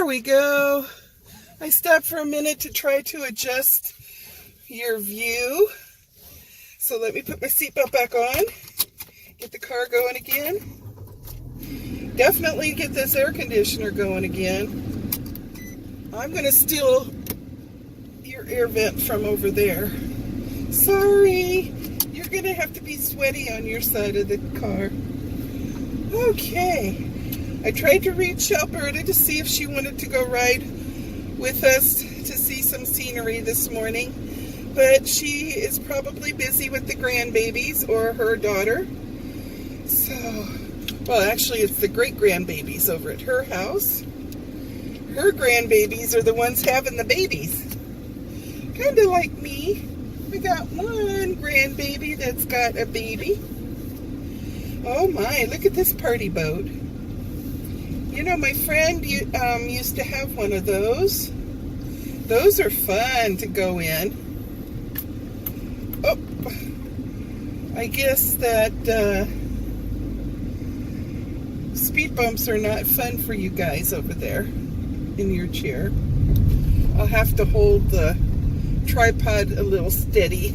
There we go. I stopped for a minute to try to adjust your view. So let me put my seatbelt back on. Get the car going again. Definitely get this air conditioner going again. I'm going to steal your air vent from over there. Sorry. You're going to have to be sweaty on your side of the car. Okay. I tried to reach Alberta to see if she wanted to go ride with us to see some scenery this morning, but she is probably busy with the grandbabies or her daughter. So, well, actually it's the great-grandbabies over at her house. Her grandbabies are the ones having the babies. Kind of like me. I got one grandbaby that's got a baby. Oh my, look at this party boat. You know, my friend used to have one of those. Those are fun to go in. Oh, I guess that speed bumps are not fun for you guys over there in your chair. I'll have to hold the tripod a little steady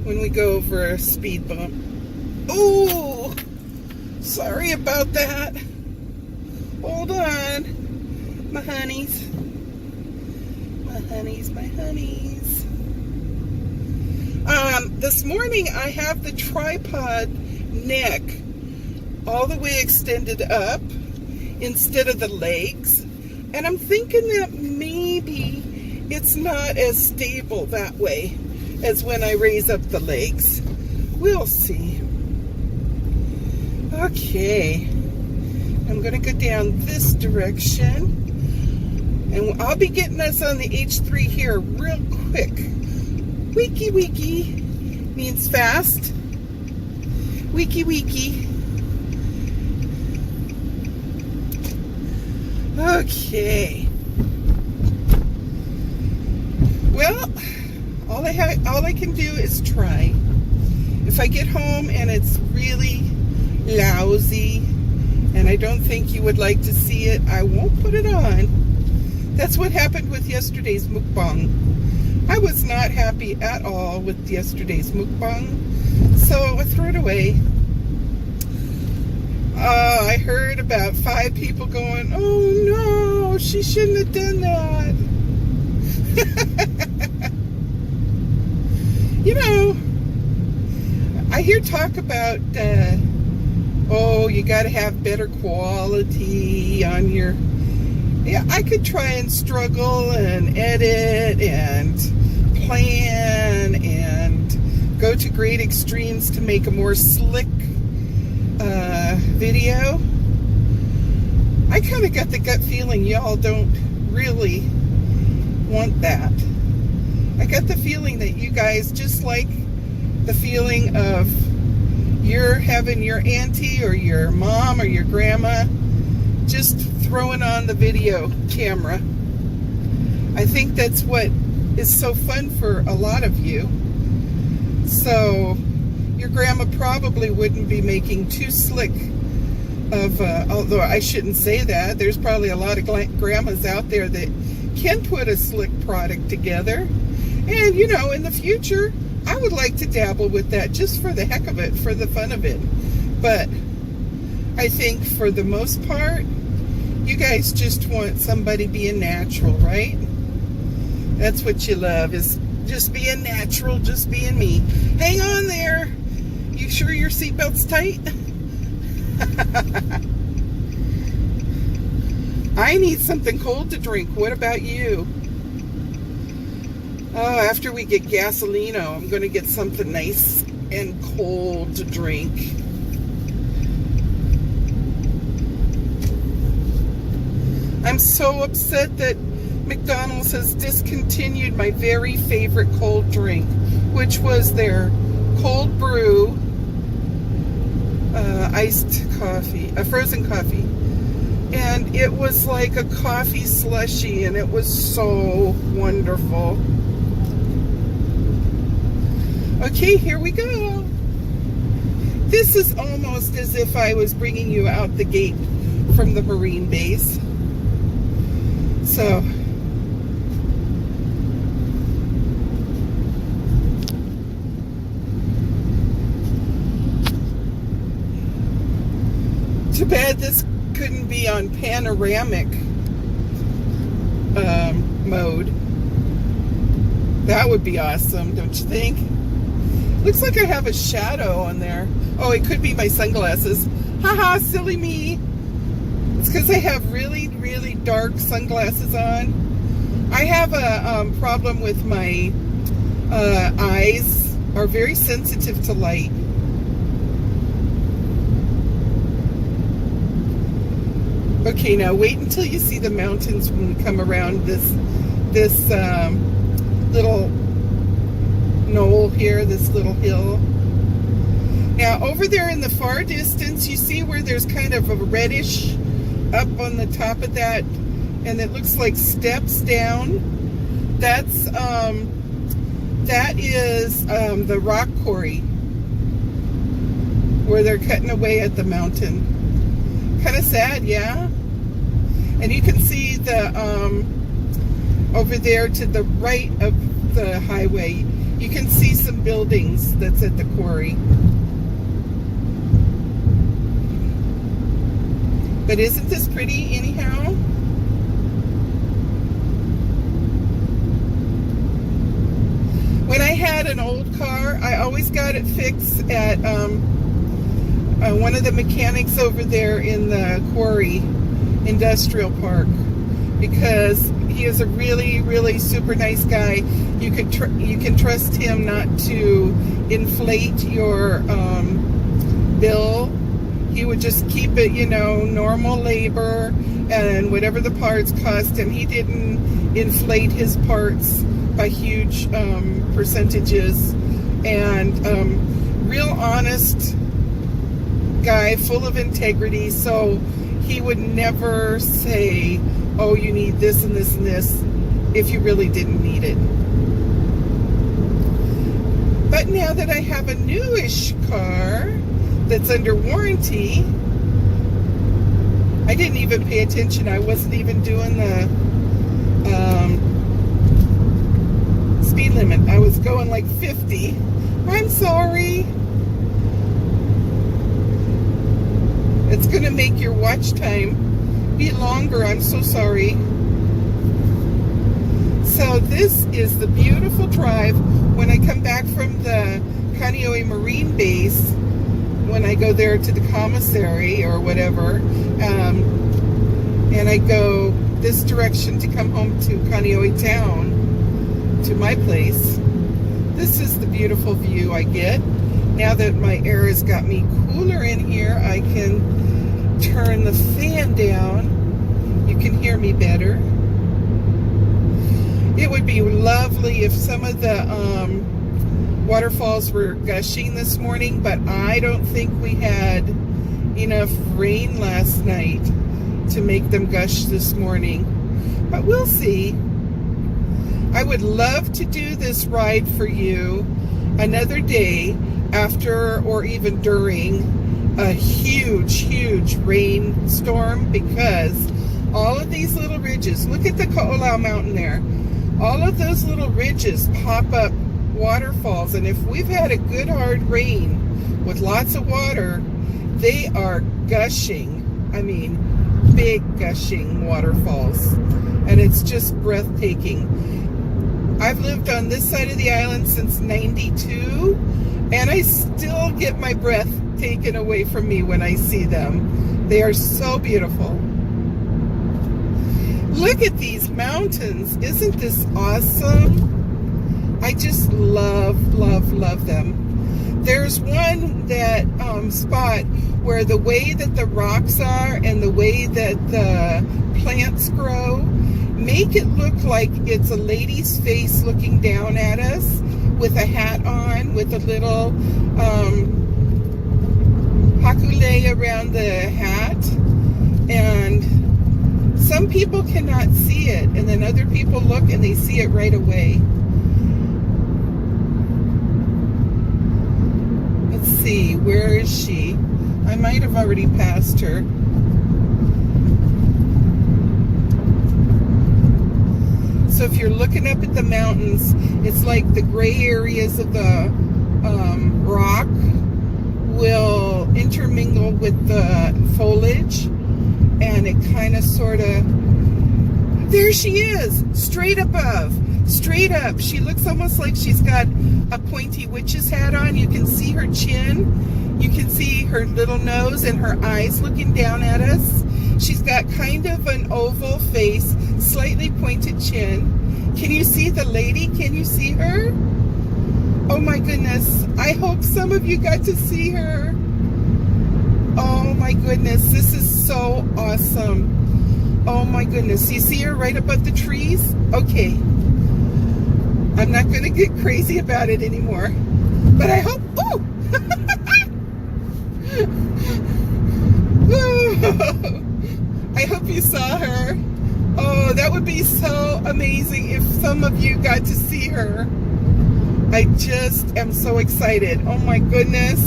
when we go over a speed bump. Oh, sorry about that. Hold on, my honeys. My honeys, my honeys. This morning I have the tripod neck all the way extended up instead of the legs. And I'm thinking that maybe it's not as stable that way as when I raise up the legs. We'll see. Okay. I'm going to go down this direction, and I'll be getting us on the H3 here real quick. Wiki wiki means fast. Wiki wiki. Okay. Well, all I can do is try. If I get home and it's really lousy, and I don't think you would like to see it, I won't put it on. That's what happened with yesterday's mukbang. I was not happy at all with yesterday's mukbang, so I threw it away. I heard about 5 people going, "Oh no, she shouldn't have done that." You know, I hear talk about oh, you got to have better quality on your... Yeah, I could try and struggle and edit and plan and go to great extremes to make a more slick video. I kind of got the gut feeling y'all don't really want that. I got the feeling that you guys just like the feeling of you're having your auntie or your mom or your grandma just throwing on the video camera. I think that's what is so fun for a lot of you. So your grandma probably wouldn't be making too slick of, although I shouldn't say that. There's probably a lot of grandmas out there that can put a slick product together. And, you know, in the future, I would like to dabble with that just for the heck of it, for the fun of it. But I think for the most part, you guys just want somebody being natural, right? That's what you love, is just being natural, just being me. Hang on there. You sure your seatbelt's tight? I need something cold to drink. What about you? Oh, after we get Gasolino, I'm going to get something nice and cold to drink. I'm so upset that McDonald's has discontinued my very favorite cold drink, which was their cold brew iced coffee, a frozen coffee. And it was like a coffee slushy, and it was so wonderful. Okay, here we go. This is almost as if I was bringing you out the gate from the Marine base. So too bad this couldn't be on panoramic mode. That would be awesome, don't you think? Looks like I have a shadow on there. Oh, it could be my sunglasses. Haha, silly me. It's because I have really, really dark sunglasses on. I have a problem with my eyes are very sensitive to light. Okay, now wait until you see the mountains when we come around this little knoll here, this little hill. Now over there in the far distance, you see where there's kind of a reddish up on the top of that, and it looks like steps down. That is the rock quarry where they're cutting away at the mountain. Kind of sad, yeah? And you can see the over there to the right of the highway, you can see some buildings that's at the quarry. But isn't this pretty anyhow? When I had an old car, I always got it fixed at one of the mechanics over there in the quarry industrial park, because he is a really, really super nice guy. You can trust him not to inflate your bill. He would just keep it, you know, normal labor, and whatever the parts cost him, he didn't inflate his parts by huge percentages. And real honest guy, full of integrity. So he would never say, oh, you need this and this and this, if you really didn't need it. But now that I have a newish car that's under warranty, I didn't even pay attention. I wasn't even doing the speed limit. I was going like 50. I'm sorry. It's going to make your watch time be longer. I'm so sorry. So this is the beautiful drive when I come back from the Kaneohe Marine Base, when I go there to the commissary or whatever, and I go this direction to come home to Kaneohe Town, to my place. This is the beautiful view I get. Now that my air has got me cooler in here, I can turn the fan down. You can hear me better. It would be lovely if some of the waterfalls were gushing this morning, but I don't think we had enough rain last night to make them gush this morning. But we'll see. I would love to do this ride for you another day after or even during a huge, huge rainstorm, because all of these little ridges, look at the Ko'olau Mountain there, all of those little ridges pop up waterfalls, and if we've had a good hard rain with lots of water, they are gushing. I mean, big gushing waterfalls, and it's just breathtaking. I've lived on this side of the island since '92, and I still get my breath taken away from me when I see them. They are so beautiful. Look at these mountains. Isn't this awesome? I just love, love, love them. There's one that spot where the way that the rocks are and the way that the plants grow make it look like it's a lady's face looking down at us with a hat on, with a little hakule around the hat. And some people cannot see it, and then other people look and they see it right away. Let's see, where is she? I might have already passed her. So if you're looking up at the mountains, it's like the gray areas of the rock will intermingle with the foliage, and it kind of sort of, there she is, straight above, straight up. She looks almost like she's got a pointy witch's hat on. You can see her chin, you can see her little nose and her eyes looking down at us. She's got kind of an oval face, slightly pointed chin. Can you see the lady? Can you see her? Oh my goodness, I hope some of you got to see her. Oh my goodness, this is so awesome. Oh my goodness, you see her right above the trees? Okay, I'm not going to get crazy about it anymore, but I hope, oh! I hope you saw her. Oh, that would be so amazing if some of you got to see her. I just am so excited. Oh my goodness.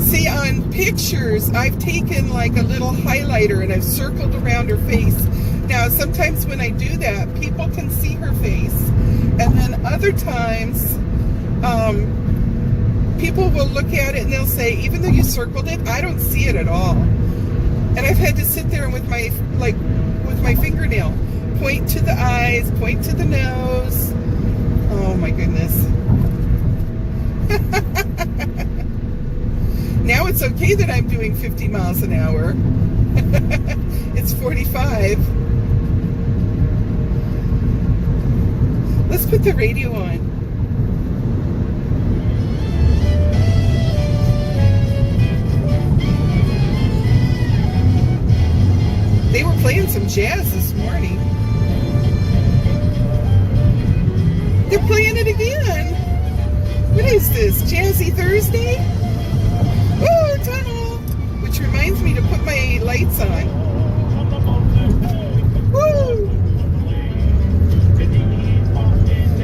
See, on pictures, I've taken like a little highlighter and I've circled around her face. Now, sometimes when I do that, people can see her face. And then other times, people will look at it and they'll say, even though you circled it, I don't see it at all. And I've had to sit there with my, with my fingernail, point to the eyes, point to the nose. Oh my goodness. Now it's okay that I'm doing 50 miles an hour. It's 45. Let's put the radio on. They were playing some jazz this morning. They're playing it again. What is this? Jazzy Thursday? Oh, tunnel! Which reminds me to put my lights on. Woo!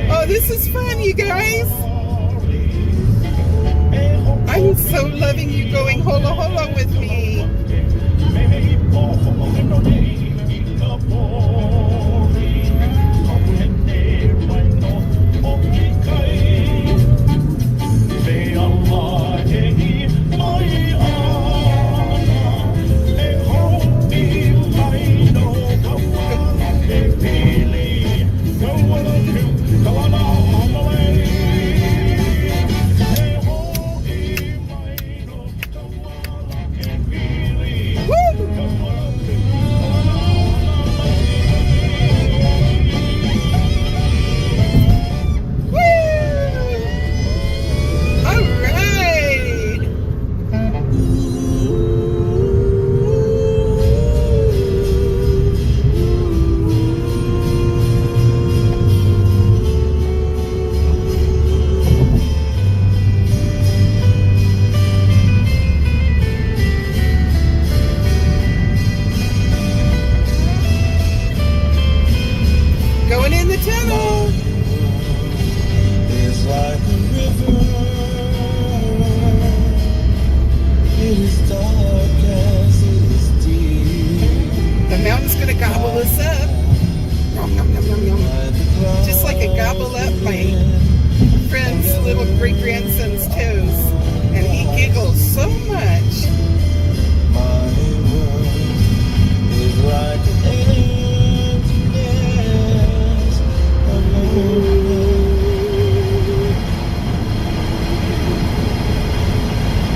Oh, this is fun, you guys. I'm so loving you going hola hola with me. Great-grandson's toes, and he giggles so much.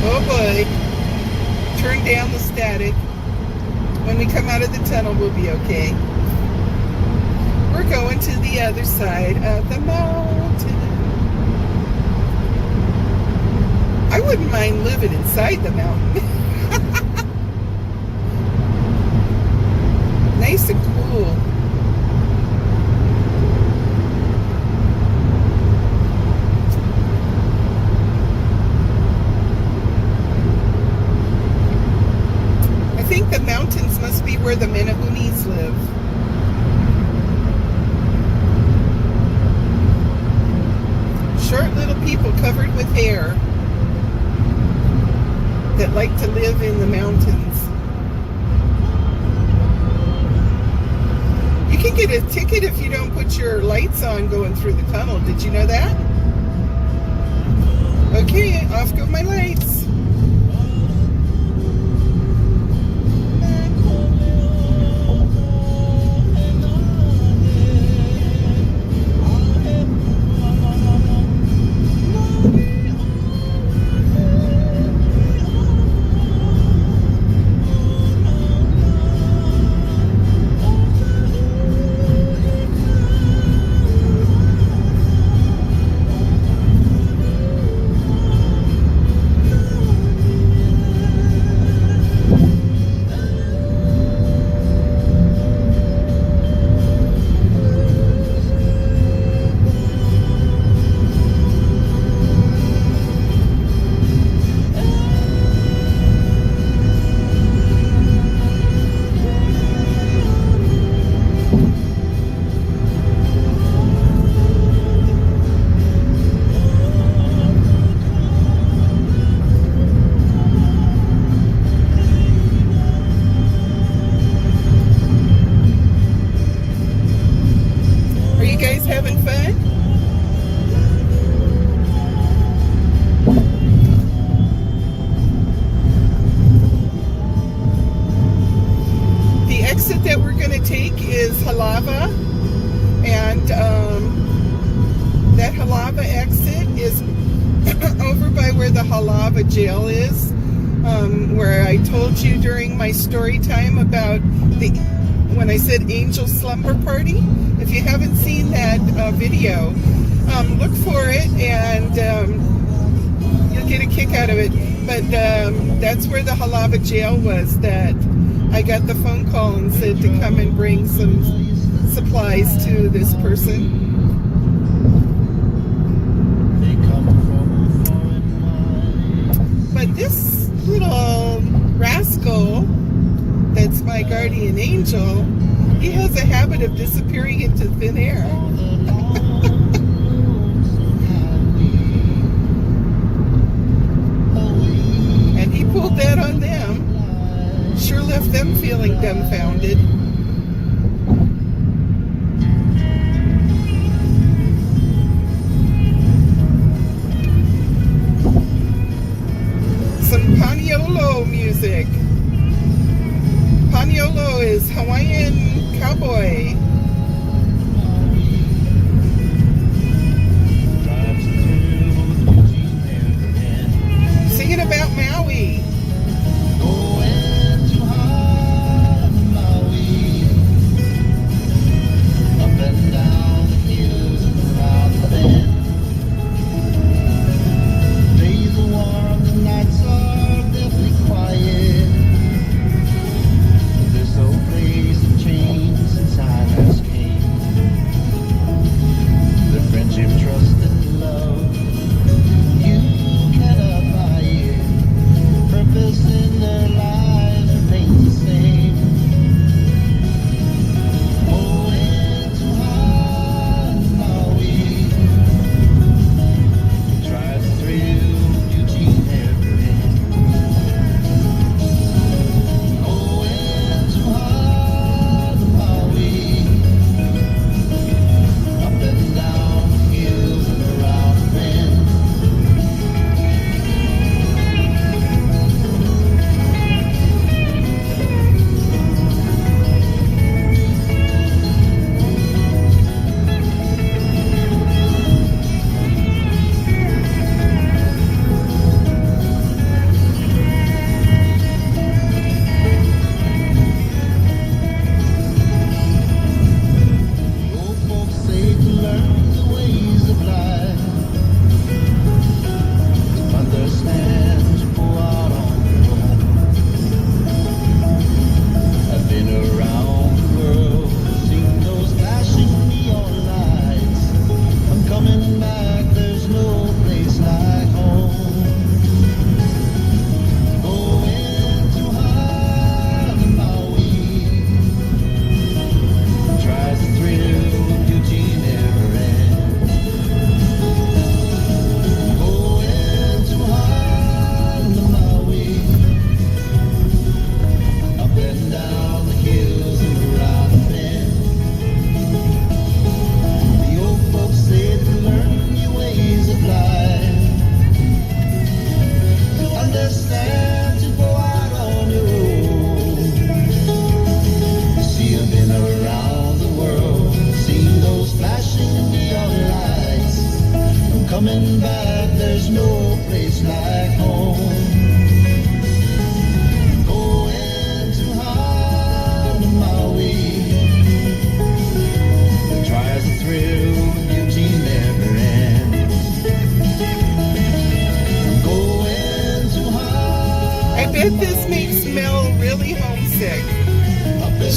Oh boy, turn down the static. When we come out of the tunnel, we'll be okay. We're going to the other side of the mountain. I wouldn't mind living inside the mountain. Nice and cool. I think the mountains must be where the Menahunis live. Short little people covered with hair that like to live in the mountains. You can get a ticket if you don't put your lights on going through the tunnel. Did you know that? Okay, off go my lights. Having fun? The exit that we're going to take is Halawa, and that Halawa exit is over by where the Halawa jail is, where I told you during my story time about when I said Angel Slumber Party. If you haven't seen that video, look for it, and you'll get a kick out of it. But that's where the Halawa jail was that I got the phone call and said to come and bring some supplies to this person. But this little rascal that's my guardian angel, he has a habit of disappearing into thin air. And he pulled that on them. Sure left them feeling dumbfounded. Some Paniolo music. Paniolo is Hawaiian cowboy. Singing about Maui.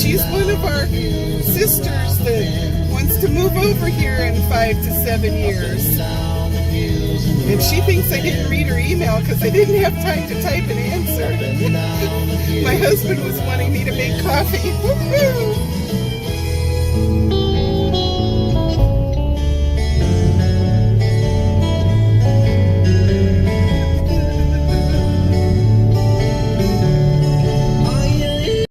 she's one of our sisters that wants to move over here in 5 to 7 years. And she thinks I didn't read her email because I didn't have time to type an answer. My husband was wanting me to make coffee. Woo-hoo!